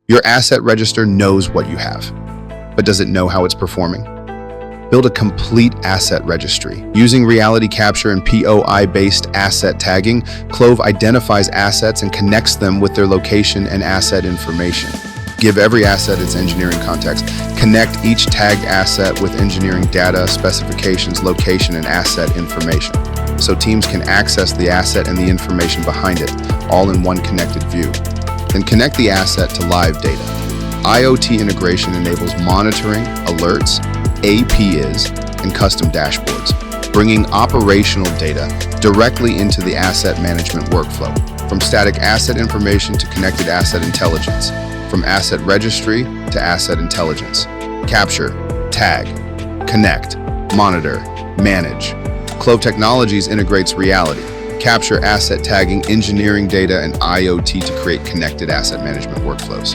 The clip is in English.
Your asset register knows what you have, but does it know how it's performing? Build a complete asset registry. Using reality capture and POI-based asset tagging, Clove identifies assets and connects them with their location and asset information. Give every asset its engineering context. Connect each tagged asset with engineering data, specifications, location, and asset information, so teams can access the asset and the information behind it, all in one connected view. Then connect the asset to live data. IoT integration enables monitoring, alerts, APIs, and custom dashboards, bringing operational data directly into the asset management workflow. From static asset information to connected asset intelligence, from asset registry to asset intelligence. Capture, tag, connect, monitor, manage. Clove Technologies integrates reality, capture asset tagging, engineering data, and IoT to create connected asset management workflows.